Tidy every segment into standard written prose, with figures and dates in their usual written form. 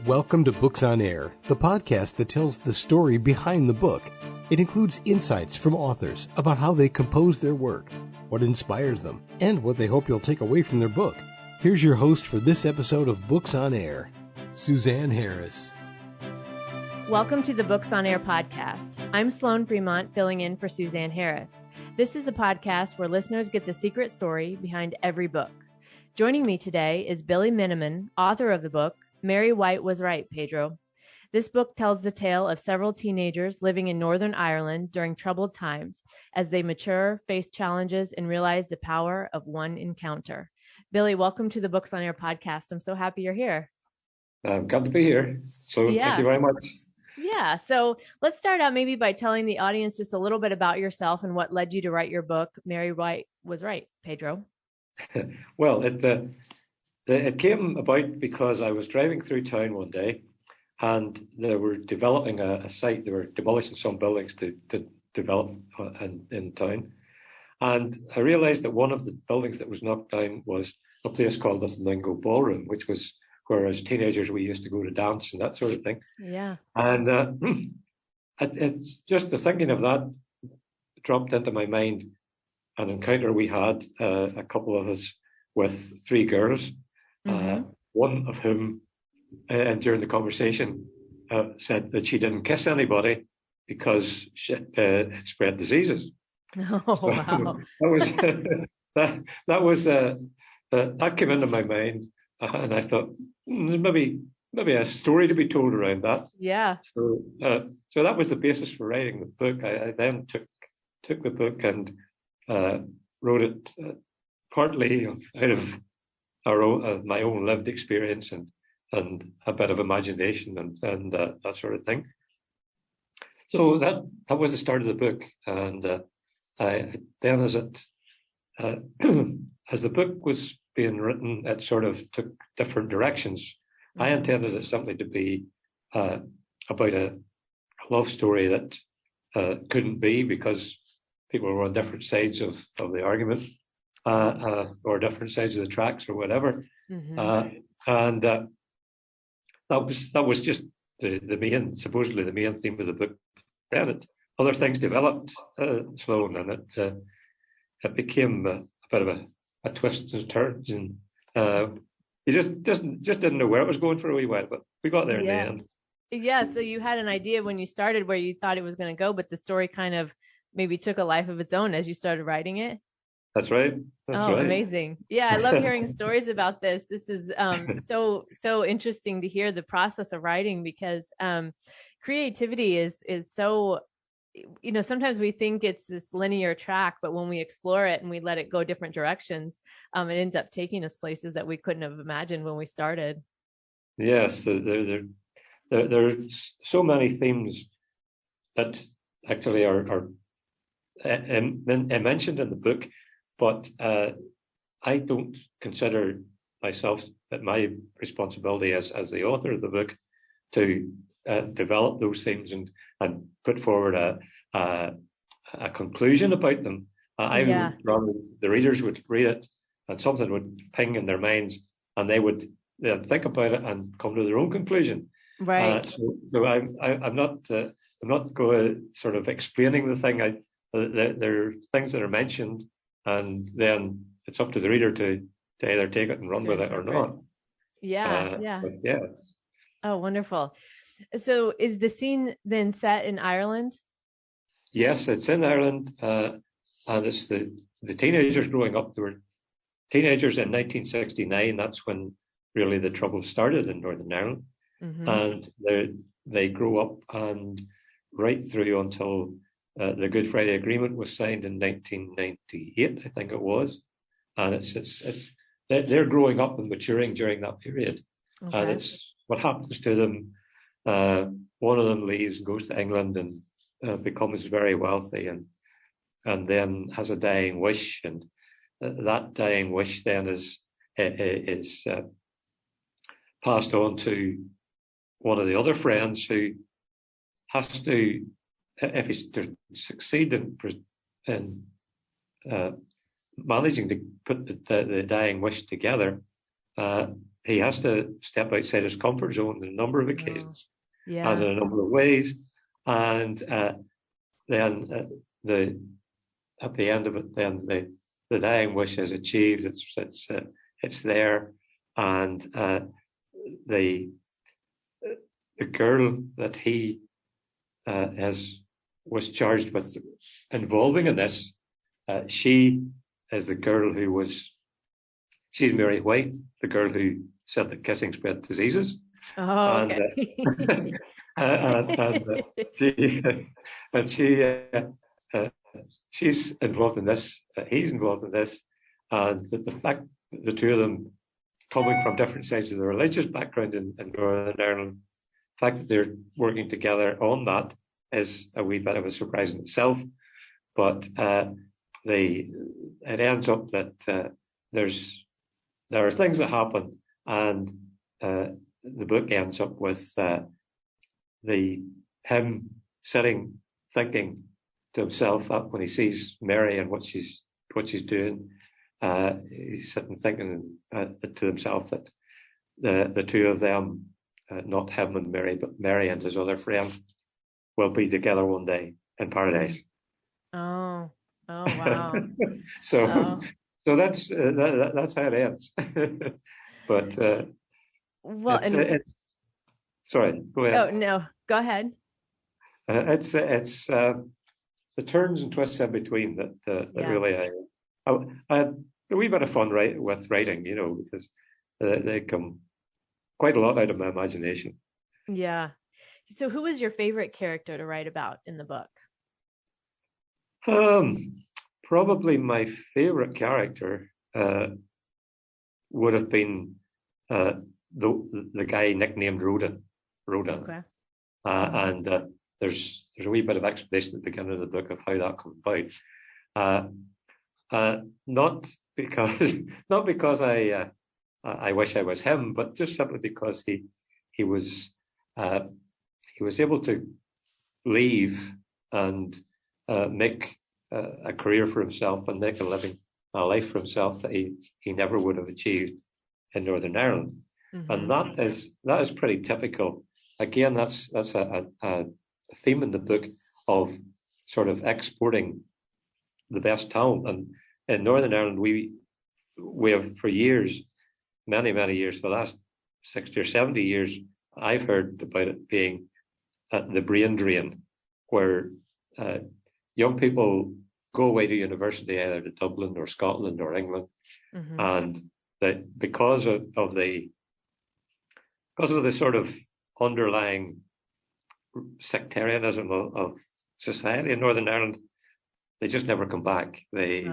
Welcome to Books on Air, the podcast that tells the story behind the book. It includes insights from authors about how they compose their work, what inspires them, and what they hope you'll take away from their book. Here's your host for this episode of Books on Air, Suzanne Harris. Welcome to the Books on Air podcast. I'm Sloan Fremont, filling in for Suzanne Harris. This is a podcast where listeners get the secret story behind every book. Joining me today is Billy Menamin, author of the book, Mary Whyte Was Right, Pedro. This book tells the tale of several teenagers living in Northern Ireland during troubled times as they mature, face challenges, and realize the power of one encounter. Billy, welcome to the Books on Air podcast. I'm so happy you're here. I'm glad to be here. So Thank you very much. Yeah. So let's start out maybe by telling the audience just a little bit about yourself and what led you to write your book, Mary Whyte Was Right, Pedro. Well, it came about because I was driving through town one day and they were developing a site. They were demolishing some buildings to develop in town. And I realized that one of the buildings that was knocked down was a place called the Flamingo Ballroom, which was where as teenagers we used to go to dance and that sort of thing. Yeah. And it's just the thinking of that dropped into my mind an encounter we had, a couple of us with three girls, one of whom, and during the conversation, said that she didn't kiss anybody because it spread diseases. Oh, so, wow. That came into my mind, and I thought maybe a story to be told around that. Yeah. So that was the basis for writing the book. I then took the book and wrote it partly out of my own lived experience and a bit of imagination and that sort of thing. So that was the start of the book, and then as the book was being written, it sort of took different directions. I intended it simply to be about a love story that couldn't be because people were on different sides of the argument or different sides of the tracks or whatever. And that was just supposedly the main theme of the book. Then other things developed, Sloan, and it became a bit of a twist and turns, and you just didn't know where it was going for a wee while, but we got there in the end. Yeah, so you had an idea when you started where you thought it was going to go, but the story kind of maybe took a life of its own as you started writing it. That's right. That's right. Amazing. Yeah, I love hearing stories about this. This is so interesting to hear the process of writing, because creativity is so, sometimes we think it's this linear track, but when we explore it and we let it go different directions, it ends up taking us places that we couldn't have imagined when we started. Yes, there are so many themes that actually are mentioned in the book, but I don't consider myself that my responsibility as the author of the book to develop those themes and put forward a conclusion about them. I would rather the readers would read it and something would ping in their minds, and they would then think about it and come to their own conclusion. Right. So I'm not going sort of explaining the thing. There are things that are mentioned, and then it's up to the reader to either take it and run with it or not. Yeah. Yes. Oh, wonderful. So is the scene then set in Ireland? Yes, it's in Ireland, and it's the teenagers growing up. They were teenagers in 1969. That's when really the trouble started in Northern Ireland. And they grow up and right through until the Good Friday Agreement was signed in 1998, I think it was. And they're growing up and maturing during that period. Okay. And it's what happens to them. One of them leaves and goes to England and becomes very wealthy and then has a dying wish, and that dying wish then is passed on to one of the other friends who has to, if he's to succeed in managing to put the dying wish together, he has to step outside his comfort zone on a number of occasions, Yeah. and in a number of ways. And then at the end of it, then the dying wish is achieved. It's there, and the girl that he was charged with involving in this, she is the girl she's Mary Whyte, the girl who said that kissing spread diseases. Oh, okay. She's involved in this. He's involved in this, and the fact that the two of them, coming from different sides of the religious background in Northern Ireland, the fact that they're working together on that is a wee bit of a surprise in itself. But it ends up that there are things that happen, and the book ends up with him sitting thinking to himself that when he sees Mary and what she's doing, he's sitting thinking to himself that the two of them, not him and Mary, but Mary and his other friend, will be together one day in paradise. Oh wow. So that's how it ends. But well, sorry, go ahead. Oh no, go ahead. It's the turns and twists in between that really I had a wee bit of fun with writing, because they come quite a lot out of my imagination. Yeah. So who was your favorite character to write about in the book? Probably my favorite character would have been the guy nicknamed Rodin. Okay. And there's a wee bit of explanation at the beginning of the book of how that came about. Not because I wish I was him, but just simply because he was able to leave and make a career for himself and make a life for himself that he never would have achieved in Northern Ireland. Mm-hmm. And that is pretty typical. Again, that's a theme in the book of sort of exporting the best talent. And in Northern Ireland, we have for years, many years, for the last 60 or 70 years, I've heard about it being the brain drain, where young people go away to university, either to Dublin or Scotland or England, mm-hmm. and that because of the sort of underlying sectarianism of society in Northern Ireland, they just never come back. They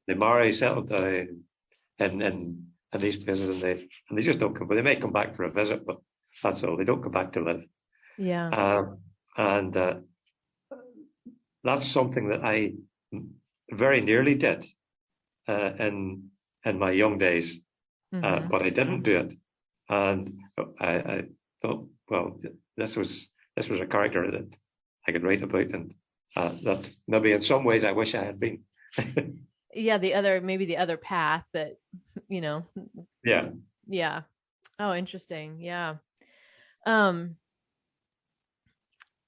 marry, settle down in these places, and they just don't come. But they may come back for a visit, but that's all. They don't come back to live. Yeah. And that's something that I very nearly did in my young days, mm-hmm. But I didn't do it. And I thought, well, this was a character that I could write about, and that maybe in some ways I wish I had been. Yeah, the other path that, Yeah. Yeah. Oh, interesting. Yeah.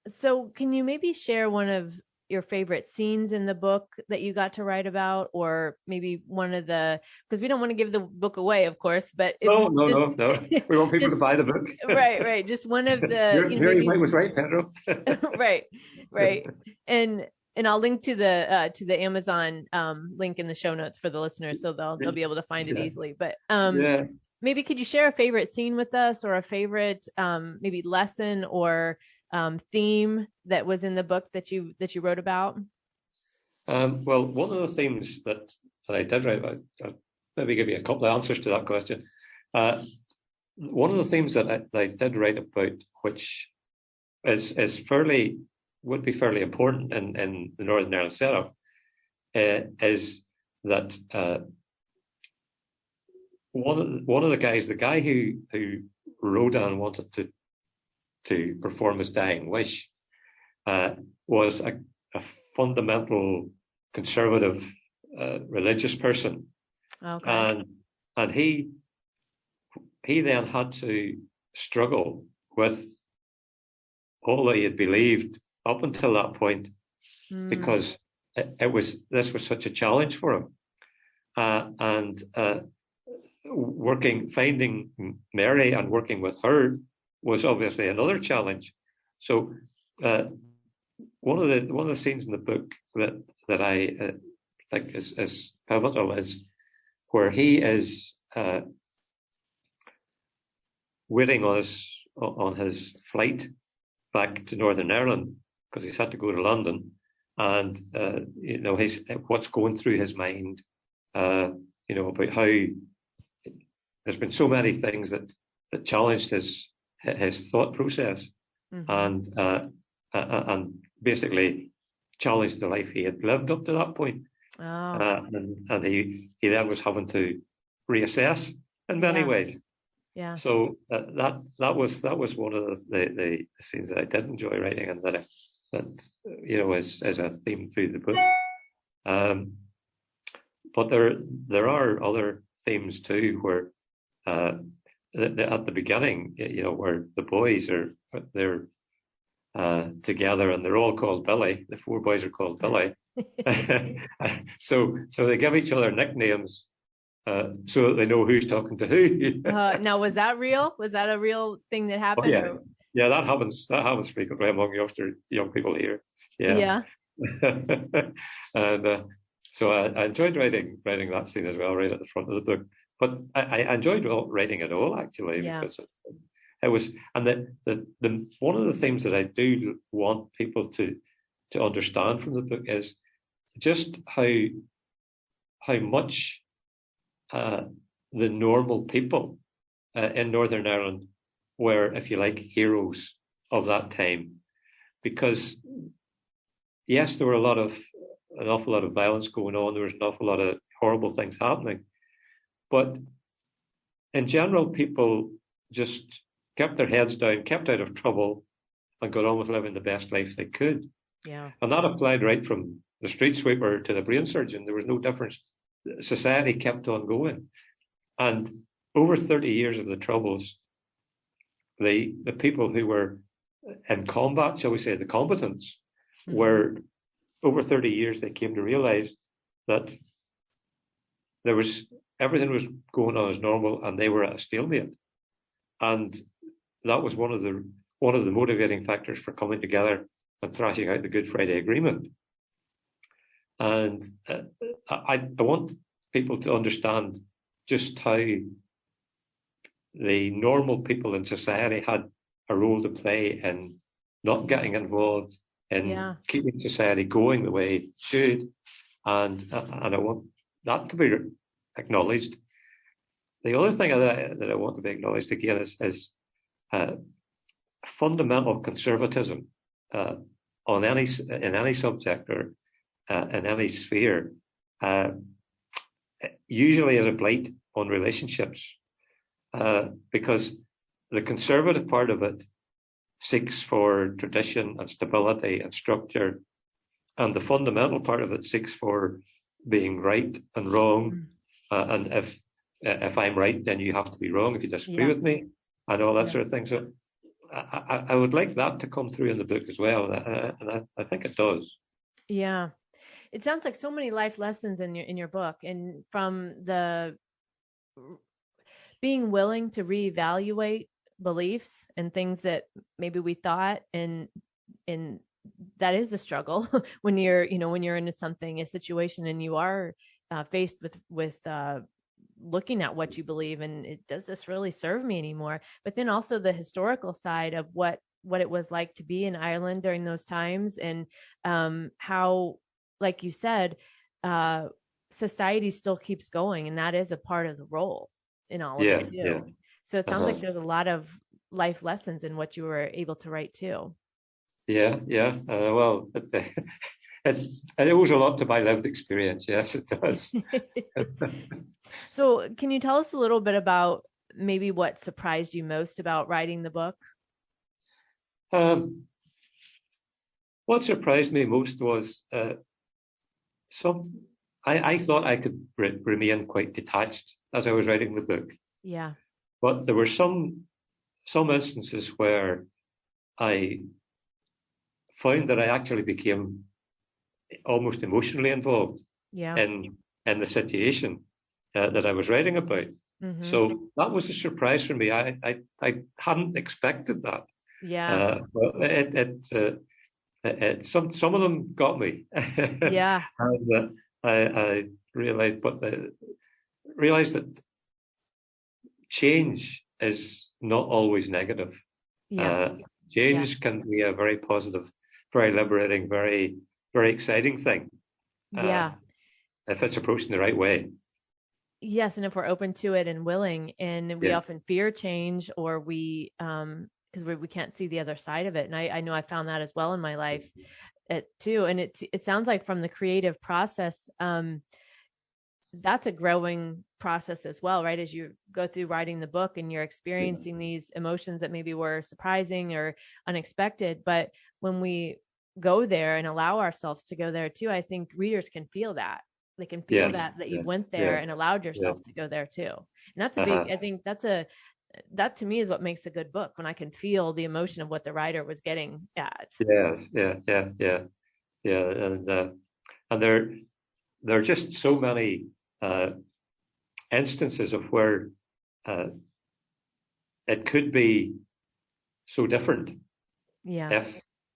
So can you maybe share one of your favorite scenes in the book that you got to write about, or maybe one of because we don't want to give the book away, of course, but no. We want people to buy the book. Right. Just one of the. Mary Whyte was right, Pedro. Right. And I'll link to the Amazon link in the show notes for the listeners, so they'll be able to find it easily. But maybe could you share a favorite scene with us, or a favorite maybe lesson or theme that was in the book that you wrote about? Well, one of the themes that I did write about, I'll maybe give you a couple of answers to that question. One of the themes that I did write about, which would be fairly important in the Northern Ireland setup, is that one of the guys, the guy who Rodin wanted to perform his dying wish, was a fundamental conservative religious person. Okay. And he, he then had to struggle with all that he had believed up until that point, because this was such a challenge for him. And finding Mary and working with her was obviously another challenge. So one of the scenes in the book that I think is pivotal is where he is waiting on his flight back to Northern Ireland, because he's had to go to London, and what's going through his mind, about how there's been so many things that challenged his thought process, and basically challenged the life he had lived up to that point. And he then was having to reassess in many ways. Yeah. So that was one of the scenes that I did enjoy writing, and that is a theme through the book. But there are other themes too, where at the beginning, where the boys they're together, and they're all called Billy. The four boys are called Billy. So they give each other nicknames so that they know who's talking to who. Now, was that real? Was that a real thing that happened? Oh, yeah. Yeah, that happens frequently among young people here. Yeah. And so I enjoyed writing that scene as well, right at the front of the book. But I enjoyed writing it all, actually, because it was. And the one of the things that I do want people to understand from the book is just how much the normal people in Northern Ireland were, if you like, heroes of that time. Because yes, there were an awful lot of violence going on. There was an awful lot of horrible things happening. But in general, people just kept their heads down, kept out of trouble, and got on with living the best life they could. Yeah. And that applied right from the street sweeper to the brain surgeon. There was no difference. Society kept on going. And over 30 years of the Troubles, the people who were in combat, shall we say, the combatants, were, over 30 years, they came to realize that everything was going on as normal, and they were at a stalemate. And that was one of the motivating factors for coming together and thrashing out the Good Friday Agreement. And I want people to understand just how the normal people in society had a role to play in not getting involved in keeping society going the way it should, and I want that to be acknowledged. The other thing that I want to be acknowledged again is fundamental conservatism in any subject or in any sphere, usually as a blight on relationships, because the conservative part of it seeks for tradition and stability and structure, and the fundamental part of it seeks for being right and wrong, and if I'm right, then you have to be wrong if you disagree with me, and all that sort of thing. So I would like that to come through in the book as well, and I think it does. Yeah, it sounds like so many life lessons in your book, and from the being willing to reevaluate beliefs and things that maybe we thought, and that is a struggle when you're in a situation and you are faced with looking at what you believe, and does this really serve me anymore? But then also the historical side of what it was like to be in Ireland during those times, and how, like you said, society still keeps going, and that is a part of the role in all of it too. Yeah. So it sounds like there's a lot of life lessons in what you were able to write too. Yeah. Well, it owes a lot to my lived experience. Yes, it does. So can you tell us a little bit about maybe what surprised you most about writing the book? What surprised me most was I thought I could remain quite detached as I was writing the book. Yeah. But there were some instances where I found that I actually became almost emotionally involved in the situation that I was writing about. Mm-hmm. So that was a surprise for me. I hadn't expected that. Yeah. But some of them got me. Yeah. And I realized, that change is not always negative. Yeah. Change can be a very positive, very liberating, very, very exciting thing. If it's approached in the right way. Yes, and if we're open to it and willing, and we often fear change, or we because we can't see the other side of it. And I know I found that as well in my life too. And it sounds like from the creative process, that's a growing process as well, right? As you go through writing the book and you're experiencing these emotions that maybe were surprising or unexpected. But when we go there and allow ourselves to go there too, I think readers can feel that. They can feel that you went there and allowed yourself to go there too. And that's a big, I think that to me is what makes a good book, when I can feel the emotion of what the writer was getting at. Yeah. And there are just so many instances of where it could be so different. Yeah.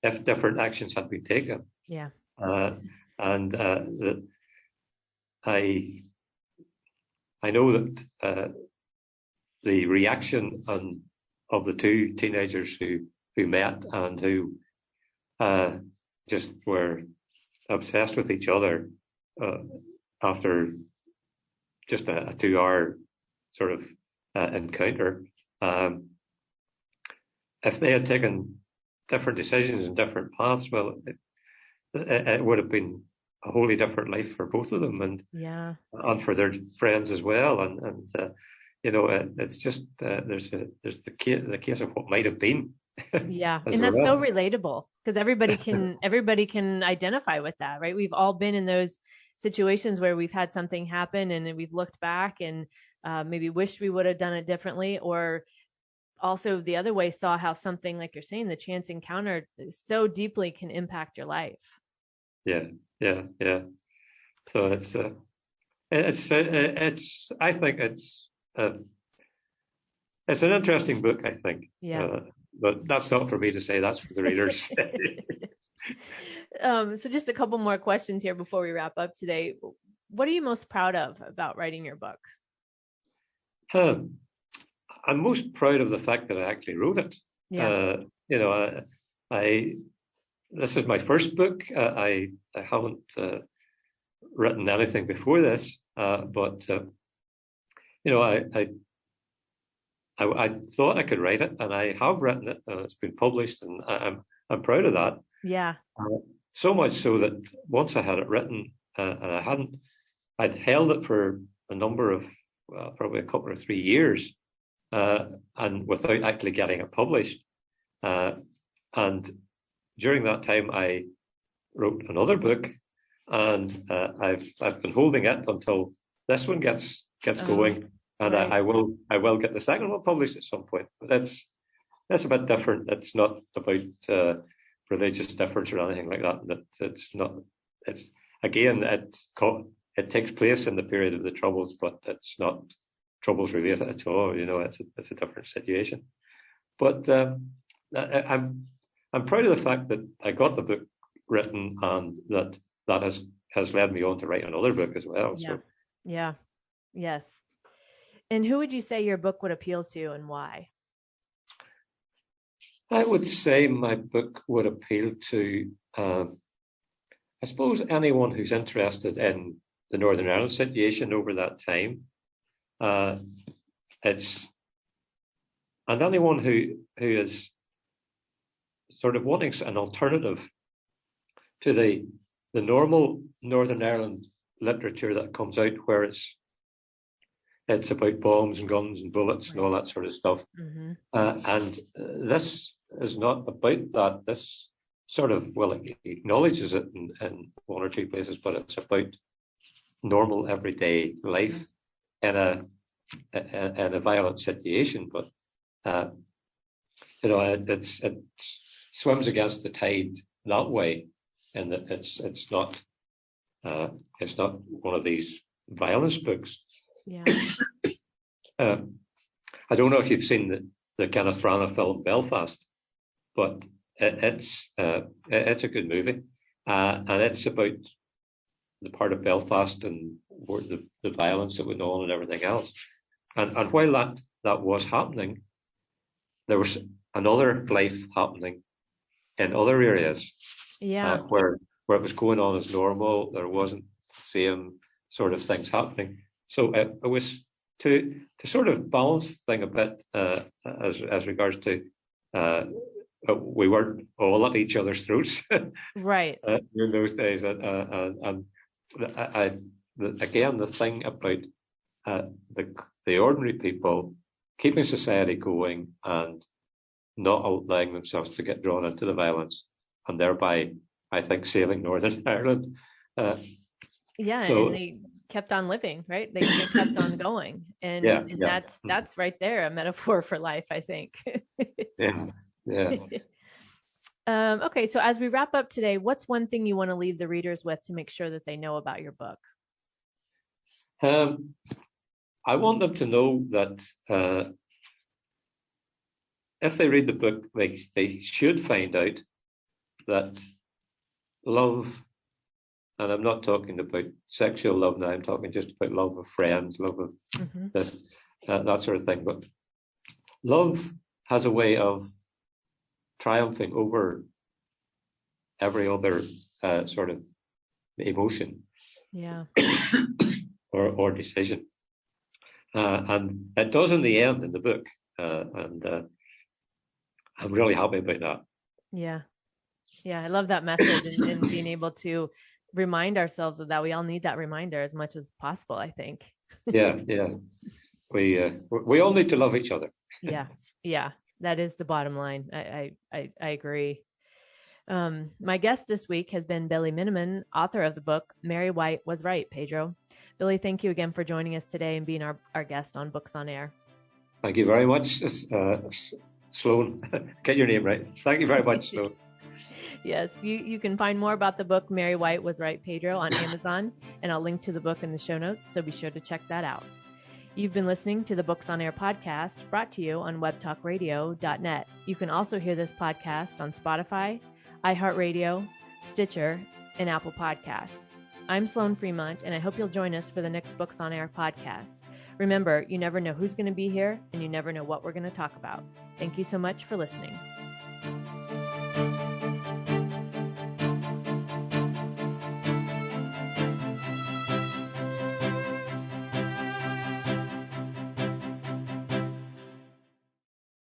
If different actions had been taken. Yeah. I know that the reaction of the two teenagers who met and who just were obsessed with each other after just a 2-hour sort of encounter. If they had taken different decisions and different paths, well, it would have been a wholly different life for both of them, and for their friends as well. And it's just there's the case of what might have been. Yeah, and that's so relatable, because everybody can identify with that, right? We've all been in those situations where we've had something happen and we've looked back and maybe wished we would have done it differently, or also the other way, saw how something, like you're saying, the chance encounter so deeply can impact your life. Yeah. So it's I think it's an interesting book, I think. Yeah. But that's not for me to say. That's for the readers. So just a couple more questions here before we wrap up today. What are you most proud of about writing your book? I'm most proud of the fact that I actually wrote it. Yeah. This is my first book. I haven't written anything before this, but I thought I could write it, and I have written it, and it's been published, and I'm proud of that. Yeah. So much so that once I had it written, and I'd held it for a number of probably a couple or 3 years, and without actually getting it published, and during that time, I wrote another book, and I've been holding it until this one gets going, and right. I will get the second one published at some point. But that's a bit different. It's not about religious difference or anything like that. It's not. It's again, it takes place in the period of the Troubles, but it's not Troubles related at all. It's a different situation. But I'm proud of the fact that I got the book written, and that has led me on to write another book as well. Yeah. So. Yeah. Yes. And who would you say your book would appeal to, and why? I would say my book would appeal to, I suppose, anyone who's interested in the Northern Ireland situation over that time. And anyone who is sort of wanting an alternative to the normal Northern Ireland literature that comes out, where it's about bombs and guns and bullets and all that sort of stuff. Mm-hmm. And this is not about that. This sort of, it acknowledges it in one or two places, but it's about normal everyday life in in a violent situation, but it swims against the tide that way, and that it's not one of these violence books. Yeah. I don't know if you've seen the Kenneth Branagh film Belfast, but it's a good movie, and it's about the part of Belfast and the violence that went on and everything else. And while that was happening, there was another life happening in other areas, where it was going on as normal. There wasn't the same sort of things happening. So it was to sort of balance the thing a bit as regards to we weren't all at each other's throats, right? In those days, and again, the thing about the ordinary people keeping society going and not allowing themselves to get drawn into the violence, and thereby, I think, saving Northern Ireland. So, and they kept on living, right? They kept on going, and that's right there a metaphor for life, I think. Yeah. Okay, so as we wrap up today, what's one thing you want to leave the readers with to make sure that they know about your book? I want them to know that if they read the book, they should find out that love, and I'm not talking about sexual love now, I'm talking just about love of friends, love of this, that sort of thing. But love has a way of triumphing over every other sort of emotion, or decision, and it does in the end in the book, and I'm really happy about that. Yeah, I love that message, and being able to remind ourselves of that. We all need that reminder as much as possible, I think. Yeah. We all need to love each other. Yeah. That is the bottom line. I agree. My guest this week has been Billy Menamin, author of the book, Mary Whyte Was Right, Pedro. Billy, thank you again for joining us today and being our guest on Books on Air. Thank you very much, Sloan. Get your name right. Thank you very much, Sloan. Yes, you can find more about the book, Mary Whyte Was Right, Pedro, on Amazon, and I'll link to the book in the show notes, so be sure to check that out. You've been listening to the Books on Air podcast, brought to you on webtalkradio.net. You can also hear this podcast on Spotify, iHeartRadio, Stitcher, and Apple Podcasts. I'm Sloan Fremont, and I hope you'll join us for the next Books on Air podcast. Remember, you never know who's going to be here, and you never know what we're going to talk about. Thank you so much for listening.